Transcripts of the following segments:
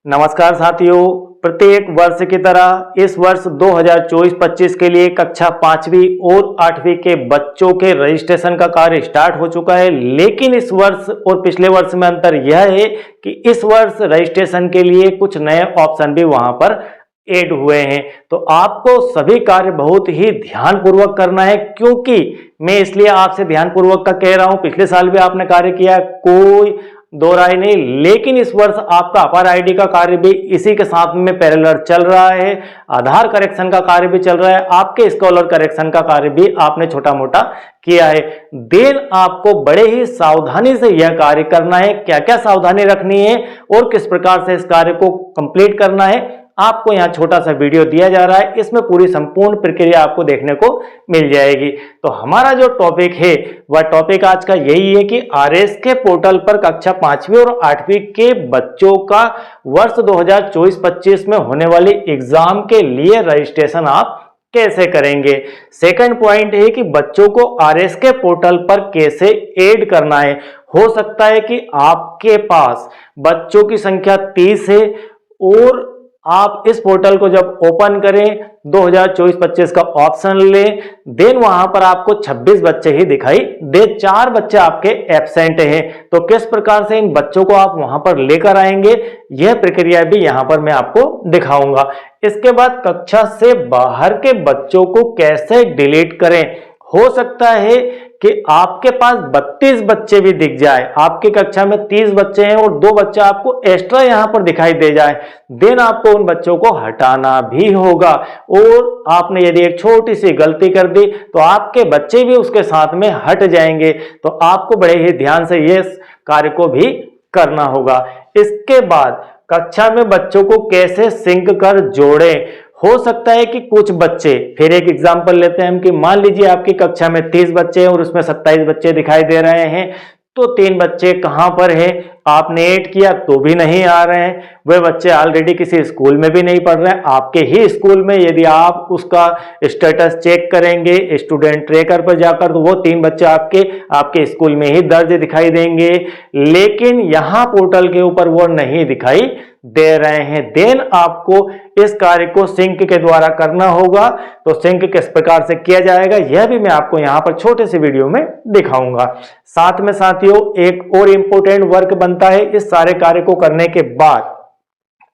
नमस्कार साथियों, प्रत्येक वर्ष की तरह इस वर्ष 2024-25 के लिए कक्षा 5वीं और 8वीं के बच्चों के रजिस्ट्रेशन का कार्य स्टार्ट हो चुका है। लेकिन इस वर्ष और पिछले वर्ष में अंतर यह है कि इस वर्ष रजिस्ट्रेशन के लिए कुछ नए ऑप्शन भी वहां पर ऐड हुए हैं। तो आपको सभी कार्य बहुत ही ध्यानपूर्वक करना है, क्योंकि मैं इसलिए आपसे ध्यानपूर्वक का कह रहा हूं। पिछले साल भी आपने कार्य किया, कोई दो राय नहीं, लेकिन इस वर्ष आपका अपार आईडी का कार्य भी इसी के साथ में पैरेलल चल रहा है। आधार करेक्शन का कार्य भी चल रहा है, आपके स्कॉलर करेक्शन का कार्य भी आपने छोटा मोटा किया है। देन आपको बड़े ही सावधानी से यह कार्य करना है। क्या क्या सावधानी रखनी है और किस प्रकार से इस कार्य को कंप्लीट करना है, आपको यहाँ छोटा सा वीडियो दिया जा रहा है। इसमें पूरी संपूर्ण प्रक्रिया आपको देखने को मिल जाएगी। तो हमारा जो टॉपिक है वह टॉपिक आज का यही है कि आरएसके पोर्टल पर कक्षा 5वीं और 8वीं के बच्चों का वर्ष 2024-25 में होने वाली एग्जाम के लिए रजिस्ट्रेशन आप कैसे करेंगे। सेकंड पॉइंट है कि बच्चों को आरएसके पोर्टल पर कैसे ऐड करना है। हो सकता है कि आपके पास बच्चों की संख्या 30 है और आप इस पोर्टल को जब ओपन करें 2024-25 का ऑप्शन लें, देन वहां पर आपको 26 बच्चे ही दिखाई दे, 4 बच्चे आपके एब्सेंट हैं। तो किस प्रकार से इन बच्चों को आप वहां पर लेकर आएंगे, यह प्रक्रिया भी यहां पर मैं आपको दिखाऊंगा। इसके बाद कक्षा से बाहर के बच्चों को कैसे डिलीट करें। हो सकता है कि आपके पास 32 बच्चे भी दिख जाए, आपकी कक्षा में 30 बच्चे हैं और 2 बच्चे आपको एक्स्ट्रा यहां पर दिखाई दे जाए, देन आपको उन बच्चों को हटाना भी होगा। और आपने यदि एक छोटी सी गलती कर दी तो आपके बच्चे भी उसके साथ में हट जाएंगे। तो आपको बड़े ही ध्यान से ये कार्य को भी करना होगा। इसके बाद कक्षा में बच्चों को कैसे सिंक कर जोड़ें। हो सकता है कि कुछ बच्चे, फिर एक एग्जांपल लेते हैं हम कि मान लीजिए आपकी कक्षा में 30 बच्चे हैं और उसमें 27 बच्चे दिखाई दे रहे हैं, तो 3 बच्चे कहां पर हैं, आपने ऐड किया तो भी नहीं आ रहे हैं। वे बच्चे ऑलरेडी किसी स्कूल में भी नहीं पढ़ रहे हैं, आपके ही स्कूल में यदि आप उसका स्टेटस चेक करेंगे स्टूडेंट ट्रैकर पर जाकर, तो वो 3 बच्चे आपके स्कूल में ही दर्ज दिखाई देंगे, लेकिन यहां पोर्टल के ऊपर वो नहीं दिखाई दे रहे हैं। देन आपको इस कार्य को सिंक के द्वारा करना होगा। तो सिंक किस प्रकार से किया जाएगा यह भी मैं आपको यहां पर छोटे से वीडियो में दिखाऊंगा। साथ में साथियों एक और इंपॉर्टेंट वर्क बनता है इस सारे कार्य को करने के बाद,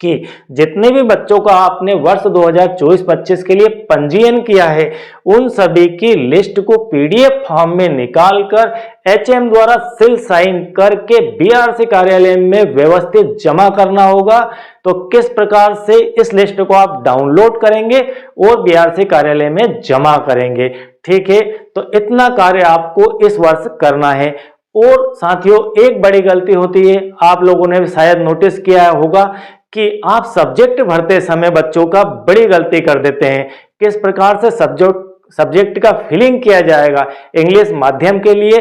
कि जितने भी बच्चों का आपने वर्ष 2024-25 के लिए पंजीयन किया है उन सभी की लिस्ट को पीडीएफ फॉर्म में निकालकर एचएम द्वारा सील साइन करके बीआरसी कार्यालय में व्यवस्थित जमा करना होगा। तो किस प्रकार से इस लिस्ट को आप डाउनलोड करेंगे और बीआरसी कार्यालय में जमा करेंगे, ठीक है। तो इतना कार्य आपको इस वर्ष करना है। और साथियों एक बड़ी गलती होती है, आप लोगों ने शायद नोटिस किया होगा कि आप सब्जेक्ट भरते समय बच्चों का बड़ी गलती कर देते हैं। किस प्रकार से सब्जेक्ट का फिलिंग किया जाएगा। इंग्लिश माध्यम के लिए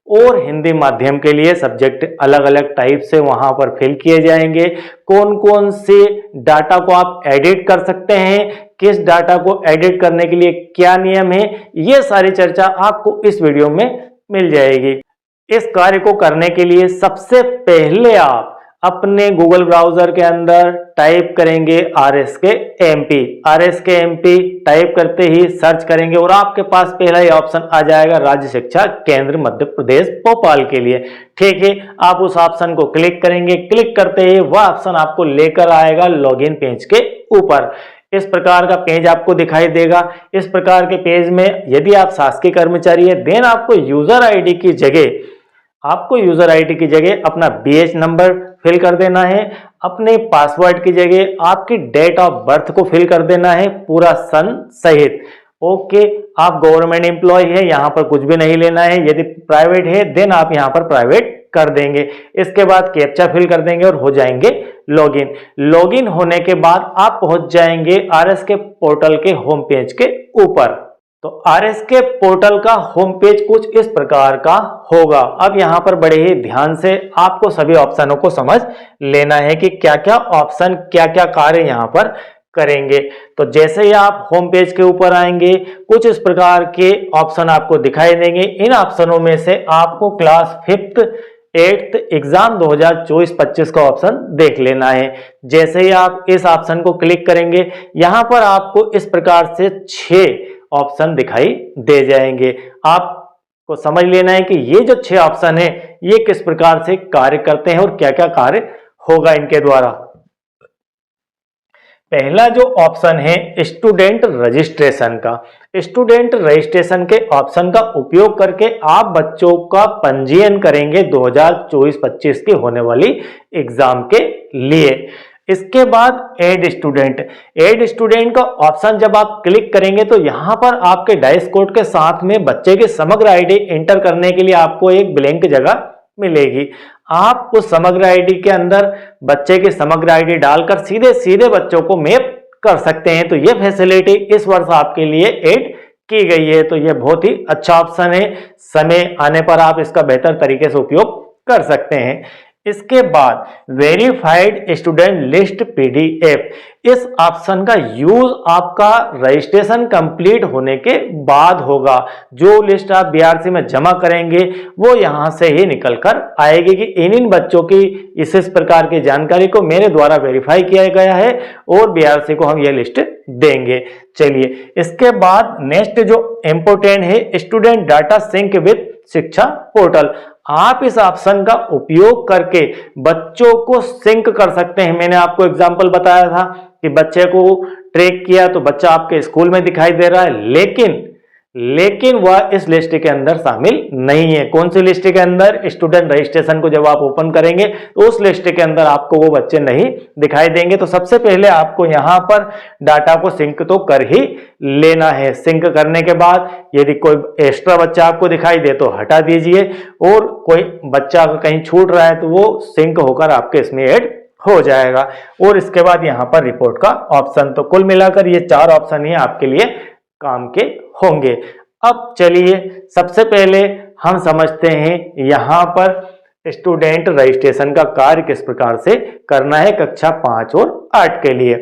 और हिंदी माध्यम के लिए सब्जेक्ट अलग अलग टाइप से वहां पर फिल किए जाएंगे। कौन कौन से डाटा को आप एडिट कर सकते हैं, किस डाटा को एडिट करने के लिए क्या नियम है, ये सारी चर्चा आपको इस वीडियो में मिल जाएगी। इस कार्य को करने के लिए सबसे पहले आप अपने गूगल ब्राउजर के अंदर टाइप करेंगे RSK MP टाइप करते ही सर्च करेंगे और आपके पास पहला ही ऑप्शन आ जाएगा राज्य शिक्षा केंद्र मध्य प्रदेश भोपाल के लिए, ठीक है। आप उस ऑप्शन को क्लिक करेंगे, क्लिक करते ही वह ऑप्शन आपको लेकर आएगा लॉगिन पेज के ऊपर। इस प्रकार का पेज आपको दिखाई देगा। इस प्रकार के पेज में यदि आप शासकीय कर्मचारी है, देन आपको यूजर आईडी की जगह अपना BH नंबर फिल कर देना है, अपने पासवर्ड की जगह आपकी डेट ऑफ बर्थ को फिल कर देना है पूरा सन सहित। ओके, आप गवर्नमेंट एम्प्लॉय है, यहां पर कुछ भी नहीं लेना है। यदि प्राइवेट है देन आप यहां पर प्राइवेट कर देंगे। इसके बाद कैप्चा फिल कर देंगे और हो जाएंगे लॉगिन होने के बाद आप पहुंच जाएंगे RSK पोर्टल के होम पेज के ऊपर। तो RSK पोर्टल का होम पेज कुछ इस प्रकार का होगा। अब यहां पर बड़े ही ध्यान से आपको सभी ऑप्शनों को समझ लेना है कि क्या क्या ऑप्शन क्या क्या कार्य यहां पर करेंगे। तो जैसे ही आप होम पेज के ऊपर आएंगे कुछ इस प्रकार के ऑप्शन आपको दिखाई देंगे। इन ऑप्शनों में से आपको क्लास 5th 8th एग्जाम 2024-25 का ऑप्शन देख लेना है। जैसे ही आप इस ऑप्शन को क्लिक करेंगे, यहां पर आपको इस प्रकार से 6 ऑप्शन दिखाई दे जाएंगे। आपको समझ लेना है कि ये जो 6 ऑप्शन है ये किस प्रकार से कार्य करते हैं और क्या क्या कार्य होगा इनके द्वारा। पहला जो ऑप्शन है स्टूडेंट रजिस्ट्रेशन का। स्टूडेंट रजिस्ट्रेशन के ऑप्शन का उपयोग करके आप बच्चों का पंजीयन करेंगे 2024-25 की होने वाली एग्जाम के लिए। इसके बाद ऐड स्टूडेंट का ऑप्शन जब आप क्लिक करेंगे तो यहां पर आपके डाइस कोड के साथ में बच्चे की समग्र आईडी एंटर करने के लिए आपको एक ब्लैंक जगह मिलेगी। आप उस समग्र आईडी के अंदर बच्चे की समग्र आईडी डालकर सीधे सीधे बच्चों को मैप कर सकते हैं। तो यह फैसिलिटी इस वर्ष आपके लिए ऐड की गई है। तो यह बहुत ही अच्छा ऑप्शन है, समय आने पर आप इसका बेहतर तरीके से उपयोग कर सकते हैं। इसके बाद वेरीफाइड स्टूडेंट लिस्ट पीडीएफ, इस ऑप्शन का यूज आपका रजिस्ट्रेशन कंप्लीट होने के बाद होगा। जो लिस्ट आप बीआरसी में जमा करेंगे वो यहां से ही निकल कर आएगी कि इन बच्चों की इस प्रकार की जानकारी को मेरे द्वारा वेरीफाई किया गया है और बीआरसी को हम ये लिस्ट देंगे। चलिए, इसके बाद नेक्स्ट जो इंपोर्टेंट है स्टूडेंट डाटा सिंक विद शिक्षा पोर्टल। आप इस ऑप्शन का उपयोग करके बच्चों को सिंक कर सकते हैं। मैंने आपको एग्जांपल बताया था कि बच्चे को ट्रैक किया तो बच्चा आपके स्कूल में दिखाई दे रहा है, लेकिन वह इस लिस्ट के अंदर शामिल नहीं है। कौन सी लिस्ट के अंदर? स्टूडेंट रजिस्ट्रेशन को जब आप ओपन करेंगे तो उस लिस्ट के अंदर आपको वो बच्चे नहीं दिखाई देंगे। तो सबसे पहले आपको यहां पर डाटा को सिंक तो कर ही लेना है। सिंक करने के बाद यदि कोई एक्स्ट्रा बच्चा आपको दिखाई दे तो हटा दीजिए, और कोई बच्चा अगर कहीं छूट रहा है तो वो सिंक होकर आपके इसमें ऐड हो जाएगा। और इसके बाद यहां पर रिपोर्ट का ऑप्शन। तो कुल मिलाकर ये 4 ऑप्शन ही आपके लिए काम के होंगे। अब चलिए सबसे पहले हम समझते हैं यहां पर स्टूडेंट रजिस्ट्रेशन का कार्य किस प्रकार से करना है कक्षा 5 और 8 के लिए।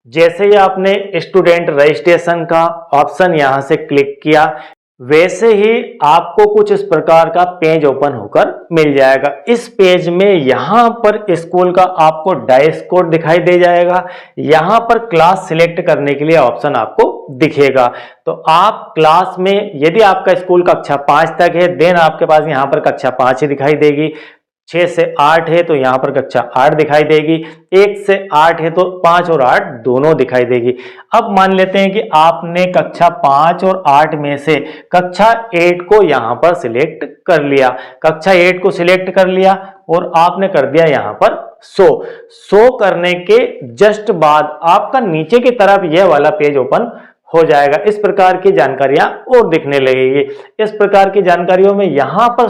जैसे ही आपने स्टूडेंट रजिस्ट्रेशन का ऑप्शन यहां से क्लिक किया, वैसे ही आपको कुछ इस प्रकार का पेज ओपन होकर मिल जाएगा। इस पेज में यहां पर स्कूल का आपको डाइस कोड दिखाई दे जाएगा। यहां पर क्लास सिलेक्ट करने के लिए ऑप्शन आपको दिखेगा। तो आप क्लास में यदि आपका स्कूल कक्षा 5 तक है देन आपके पास यहां पर कक्षा 5 ही दिखाई देगी। 6 से 8 है तो यहां पर कक्षा 8 दिखाई देगी। 1 से 8 है तो 5 और 8 दोनों दिखाई देगी। अब मान लेते हैं कि आपने कक्षा 5 और 8 में से कक्षा 8 को यहां पर सिलेक्ट कर लिया। कक्षा 8 को सिलेक्ट कर लिया और आपने कर दिया यहां पर शो करने के जस्ट बाद आपका नीचे की तरफ यह वाला पेज ओपन हो जाएगा। इस प्रकार की जानकारियां और दिखने लगेगी। इस प्रकार की जानकारियों में यहां पर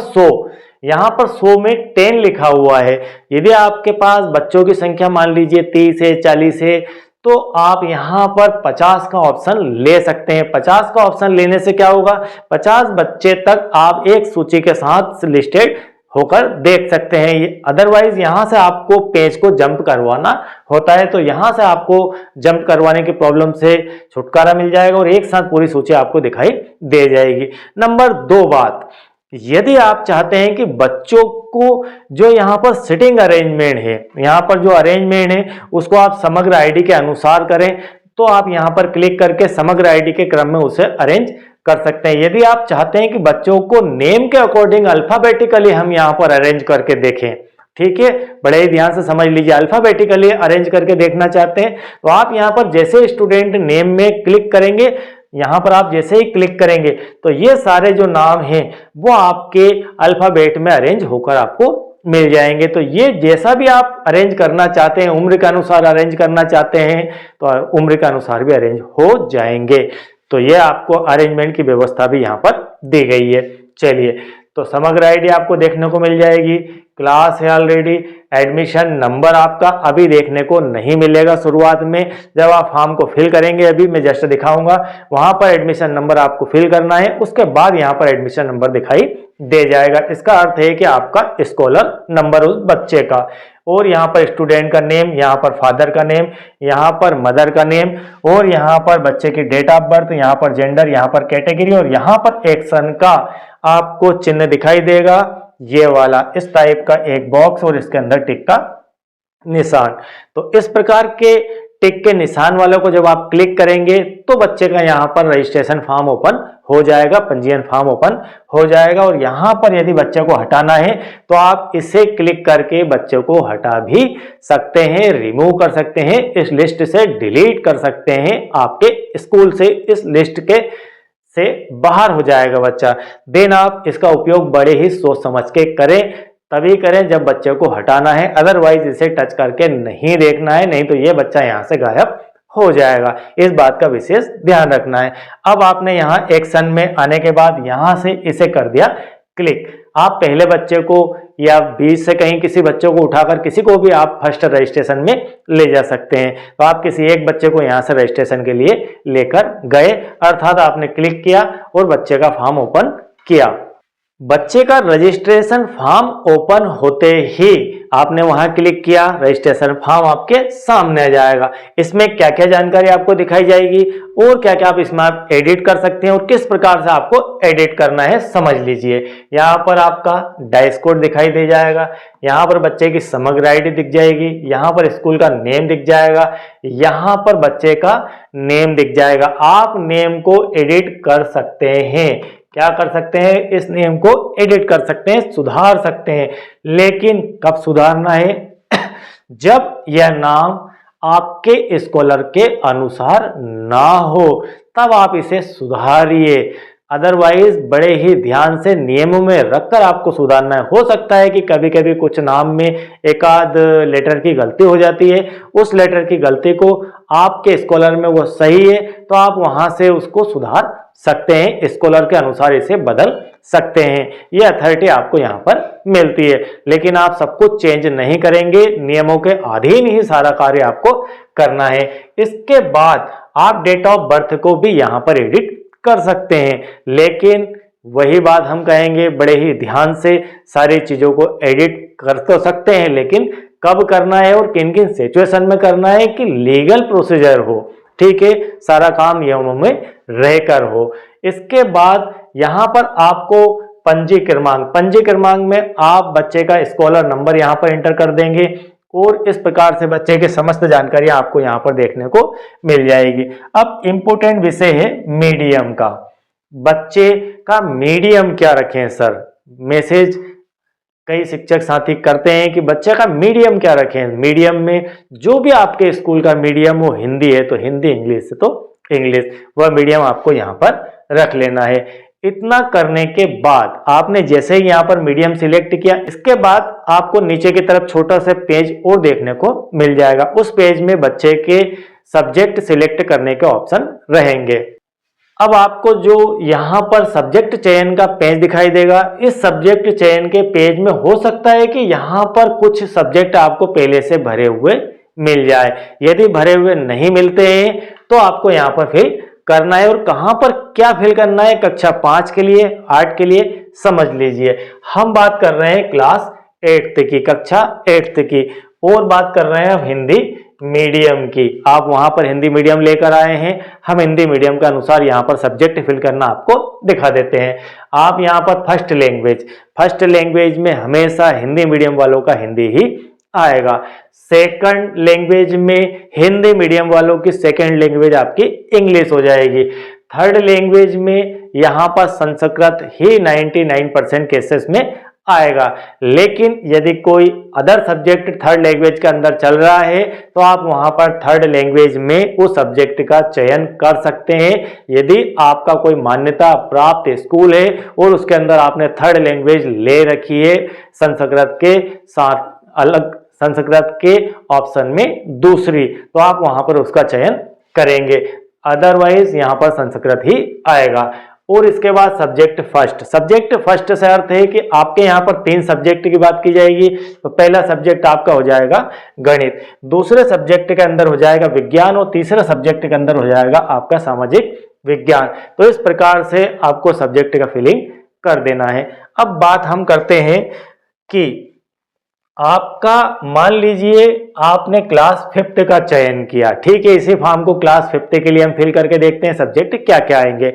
शो में 10 लिखा हुआ है। यदि आपके पास बच्चों की संख्या मान लीजिए 30 है 40 है तो आप यहां पर 50 का ऑप्शन ले सकते हैं। 50 का ऑप्शन लेने से क्या होगा, 50 बच्चे तक आप एक सूची के साथ लिस्टेड होकर देख सकते हैं। अदरवाइज यहां से आपको पेज को जंप करवाना होता है, तो यहां से आपको जंप करवाने की प्रॉब्लम से छुटकारा मिल जाएगा और एक साथ पूरी सूची आपको दिखाई दे जाएगी। नंबर 2 बात, यदि आप चाहते हैं कि बच्चों को जो यहाँ पर सिटिंग अरेंजमेंट है, यहाँ पर जो अरेंजमेंट है उसको आप समग्र आईडी के अनुसार करें, तो आप यहाँ पर क्लिक करके समग्र आईडी के क्रम में उसे अरेंज कर सकते हैं। यदि आप चाहते हैं कि बच्चों को नेम के अकॉर्डिंग अल्फाबेटिकली हम यहाँ पर अरेंज करके देखें, ठीक है, बड़े ही ध्यान से समझ लीजिए, अल्फाबेटिकली अरेंज करके देखना चाहते हैं तो आप यहाँ पर जैसे स्टूडेंट नेम में क्लिक करेंगे, यहां पर आप जैसे ही क्लिक करेंगे तो ये सारे जो नाम हैं वो आपके अल्फाबेट में अरेंज होकर आपको मिल जाएंगे। तो ये जैसा भी आप अरेंज करना चाहते हैं, उम्र के अनुसार अरेंज करना चाहते हैं तो उम्र के अनुसार भी अरेंज हो जाएंगे। तो ये आपको अरेंजमेंट की व्यवस्था भी यहाँ पर दी गई है। चलिए, तो समग्र आईडी आपको देखने को मिल जाएगी, क्लास है ऑलरेडी, एडमिशन नंबर आपका अभी देखने को नहीं मिलेगा। शुरुआत में जब आप फॉर्म को फिल करेंगे, अभी मैं जस्ट दिखाऊंगा, वहां पर एडमिशन नंबर आपको फिल करना है, उसके बाद यहां पर एडमिशन नंबर दिखाई दे जाएगा। इसका अर्थ है कि आपका स्कॉलर नंबर उस बच्चे का, और यहाँ पर स्टूडेंट का नेम, यहाँ पर फादर का नेम, यहाँ पर मदर का नेम, और यहाँ पर बच्चे की डेट ऑफ बर्थ, यहाँ पर जेंडर, यहाँ पर कैटेगरी, और यहाँ पर एक्शन का आपको चिन्ह दिखाई देगा। ये वाला इस टाइप का एक बॉक्स और इसके अंदर टिक का निशान। तो इस प्रकार के टिक के निशान वालों को जब आप क्लिक करेंगे तो बच्चे का यहाँ पर रजिस्ट्रेशन फॉर्म ओपन हो जाएगा, पंजीयन फॉर्म ओपन हो जाएगा। और यहाँ पर यदि बच्चे को हटाना है तो आप इसे क्लिक करके बच्चे को हटा भी सकते हैं, रिमूव कर सकते हैं, इस लिस्ट से डिलीट कर सकते हैं, आपके स्कूल से इस लिस्ट के से बाहर हो जाएगा बच्चा। देन आप इसका उपयोग बड़े ही सोच समझ के करें, तभी करें जब बच्चे को हटाना है, अदरवाइज इसे टच करके नहीं देखना है, नहीं तो ये बच्चा यहाँ से गायब हो जाएगा। इस बात का विशेष ध्यान रखना है। अब आपने यहाँ एक्शन में आने के बाद यहाँ से इसे कर दिया क्लिक। आप पहले बच्चे को या बीच से कहीं किसी बच्चे को उठाकर किसी को भी आप फर्स्ट रजिस्ट्रेशन में ले जा सकते हैं। तो आप किसी एक बच्चे को यहाँ से रजिस्ट्रेशन के लिए लेकर गए, अर्थात आपने क्लिक किया और बच्चे का फॉर्म ओपन किया। बच्चे का रजिस्ट्रेशन फॉर्म ओपन होते ही आपने वहां क्लिक किया, रजिस्ट्रेशन फॉर्म आपके सामने आ जाएगा। इसमें क्या क्या जानकारी आपको दिखाई जाएगी और क्या क्या आप इसमें आप एडिट कर सकते हैं और किस प्रकार से आपको एडिट करना है समझ लीजिए। यहाँ पर आपका डैशबोर्ड दिखाई दे जाएगा, यहाँ पर बच्चे की समग्र आईडी दिख जाएगी, यहाँ पर स्कूल का नेम दिख जाएगा, यहाँ पर बच्चे का नेम दिख जाएगा। आप नेम को एडिट कर सकते हैं। क्या कर सकते हैं? इस नेम को एडिट कर सकते हैं, सुधार सकते हैं। लेकिन कब सुधारना है? जब यह नाम आपके स्कॉलर के अनुसार ना हो, तब आप इसे सुधारिए। अदरवाइज बड़े ही ध्यान से नियमों में रखकर आपको सुधारना है। हो सकता है कि कभी कभी कुछ नाम में एक आध लेटर की गलती हो जाती है, उस लेटर की गलती को आपके स्कॉलर में वो सही है तो आप वहां से उसको सुधार सकते हैं, स्कॉलर के अनुसार इसे बदल सकते हैं। ये अथॉरिटी आपको यहाँ पर मिलती है। लेकिन आप सब कुछ चेंज नहीं करेंगे, नियमों के अधीन ही सारा कार्य आपको करना है। इसके बाद आप डेट ऑफ बर्थ को भी यहाँ पर एडिट कर सकते हैं। लेकिन वही बात हम कहेंगे, बड़े ही ध्यान से सारी चीजों को एडिट कर तो सकते हैं, लेकिन कब करना है और किन किन सिचुएशन में करना है कि लीगल प्रोसीजर हो, ठीक है, सारा काम नियमों में रहकर हो। इसके बाद यहाँ पर आपको पंजी क्रमांक में आप बच्चे का स्कॉलर नंबर यहाँ पर एंटर कर देंगे और इस प्रकार से बच्चे की समस्त जानकारी आपको यहाँ पर देखने को मिल जाएगी। अब इम्पोर्टेंट विषय है मीडियम का। बच्चे का मीडियम क्या रखें सर? मैसेज कई शिक्षक साथी करते हैं कि बच्चे का मीडियम क्या रखें। मीडियम में जो भी आपके स्कूल का मीडियम हो, हिंदी है तो हिंदी, इंग्लिश है तो इंग्लिश, वह मीडियम आपको यहाँ पर रख लेना है। इतना करने के बाद आपने जैसे ही यहाँ पर मीडियम सिलेक्ट किया, इसके बाद आपको नीचे की तरफ छोटा सा पेज और देखने को मिल जाएगा। उस पेज में बच्चे के सब्जेक्ट सिलेक्ट करने के ऑप्शन रहेंगे। अब आपको जो यहाँ पर सब्जेक्ट चयन का पेज दिखाई देगा, इस सब्जेक्ट चयन के पेज में हो सकता है कि यहाँ पर कुछ सब्जेक्ट आपको पहले से भरे हुए मिल जाए। यदि भरे हुए नहीं मिलते हैं तो आपको यहाँ पर फिल करना है। और कहाँ पर क्या फिल करना है? कक्षा 5 के लिए, 8 के लिए, समझ लीजिए। हम बात कर रहे हैं क्लास 8 की, कक्षा 8 की, और बात कर रहे हैं हिंदी मीडियम की। आप वहां पर हिंदी मीडियम लेकर आए हैं, हम हिंदी मीडियम के अनुसार यहाँ पर सब्जेक्ट फिल करना आपको दिखा देते हैं। आप यहाँ पर फर्स्ट लैंग्वेज में हमेशा हिंदी मीडियम वालों का हिंदी ही आएगा। सेकंड लैंग्वेज में हिंदी मीडियम वालों की सेकंड लैंग्वेज आपकी इंग्लिश हो जाएगी। थर्ड लैंग्वेज में यहाँ पर संस्कृत ही 99% केसेस में आएगा। लेकिन यदि कोई अदर सब्जेक्ट थर्ड लैंग्वेज के अंदर चल रहा है तो आप वहां पर थर्ड लैंग्वेज में उस सब्जेक्ट का चयन कर सकते हैं। यदि आपका कोई मान्यता प्राप्त स्कूल है और उसके अंदर आपने थर्ड लैंग्वेज ले रखी है संस्कृत के साथ अलग, संस्कृत के ऑप्शन में दूसरी, तो आप वहां पर उसका चयन करेंगे। अदरवाइज यहां पर संस्कृत ही आएगा। और इसके बाद सब्जेक्ट फर्स्ट से अर्थ है कि आपके यहाँ पर 3 सब्जेक्ट की बात की जाएगी। तो पहला सब्जेक्ट आपका हो जाएगा गणित, दूसरे सब्जेक्ट के अंदर हो जाएगा विज्ञान और तीसरे सब्जेक्ट के अंदर हो जाएगा आपका सामाजिक विज्ञान। तो इस प्रकार से आपको सब्जेक्ट का फिलिंग कर देना है। अब बात हम करते हैं कि आपका, मान लीजिए आपने क्लास 5 का चयन किया, ठीक है, इसी फॉर्म को क्लास 5 के लिए हम फिल करके देखते हैं सब्जेक्ट क्या क्या आएंगे।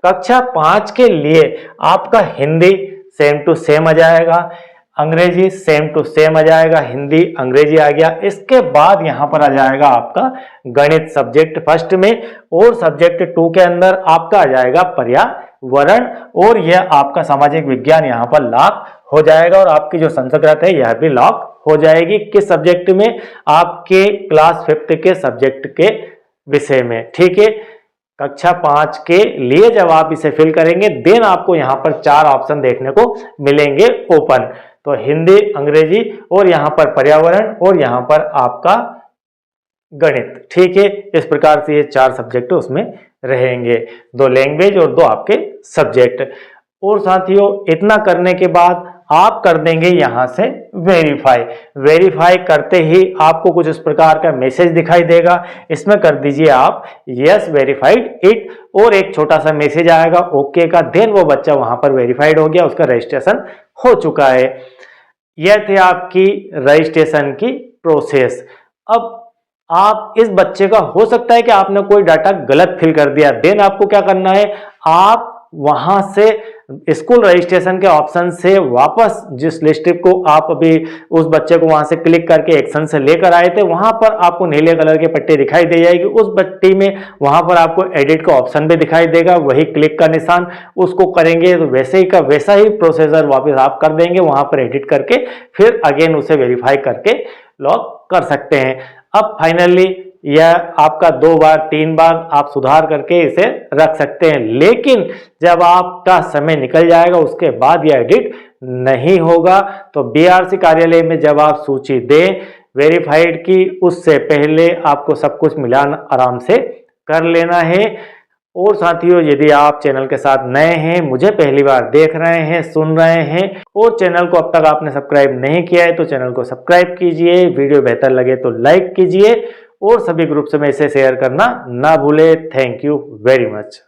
कक्षा 5 के लिए आपका हिंदी सेम टू सेम आ जाएगा, अंग्रेजी सेम टू सेम आ जाएगा, हिंदी अंग्रेजी आ गया। इसके बाद यहां पर आ जाएगा आपका गणित सब्जेक्ट फर्स्ट में, और सब्जेक्ट 2 के अंदर आपका आ जाएगा पर्यावरण, और यह आपका सामाजिक विज्ञान यहां पर लॉक हो जाएगा, और आपकी जो संस्कृत है यह भी लॉक हो जाएगी। किस सब्जेक्ट में? आपके क्लास 5th के सब्जेक्ट के विषय में। ठीक है, कक्षा 5 के लिए जब आप इसे फिल करेंगे देन आपको यहां पर 4 ऑप्शन देखने को मिलेंगे ओपन, तो हिंदी, अंग्रेजी, और यहां पर पर्यावरण, और यहां पर आपका गणित। ठीक है, इस प्रकार से ये 4 सब्जेक्ट उसमें रहेंगे, 2 लैंग्वेज और 2 आपके सब्जेक्ट। और साथियों इतना करने के बाद आप कर देंगे यहां से वेरीफाई। वेरीफाई करते ही आपको कुछ इस प्रकार का मैसेज दिखाई देगा, इसमें कर दीजिए आप यस वेरीफाइड इट, और एक छोटा सा मैसेज आएगा ओके का, देन वो बच्चा वहां पर वेरीफाइड हो गया, उसका रजिस्ट्रेशन हो चुका है। यह थे आपकी रजिस्ट्रेशन की प्रोसेस। अब आप इस बच्चे का हो सकता है कि आपने कोई डाटा गलत फिल कर दिया, देन आपको क्या करना है, आप वहां से स्कूल रजिस्ट्रेशन के ऑप्शन से वापस जिस लिस्ट को आप अभी उस बच्चे को वहां से क्लिक करके एक्शन से लेकर आए थे, वहां पर आपको नीले कलर की पट्टी दिखाई दे जाएगी, उस पट्टी में वहां पर आपको एडिट का ऑप्शन भी दिखाई देगा, वही क्लिक का निशान, उसको करेंगे तो वैसे ही का वैसा ही प्रोसीजर वापस आप कर देंगे, वहां पर एडिट करके फिर अगेन उसे वेरीफाई करके लॉग कर सकते हैं। अब फाइनली यह आपका 2 बार 3 बार आप सुधार करके इसे रख सकते हैं, लेकिन जब आपका समय निकल जाएगा उसके बाद यह एडिट नहीं होगा। तो बीआरसी कार्यालय में जब आप सूची दें वेरीफाइड की, उससे पहले आपको सब कुछ मिलान आराम से कर लेना है। और साथियों यदि आप चैनल के साथ नए हैं, मुझे पहली बार देख रहे हैं, सुन रहे हैं, और चैनल को अब तक आपने सब्सक्राइब नहीं किया है तो चैनल को सब्सक्राइब कीजिए, वीडियो बेहतर लगे तो लाइक कीजिए, और सभी ग्रुप्स में इसे शेयर करना ना भूले। Thank you very much.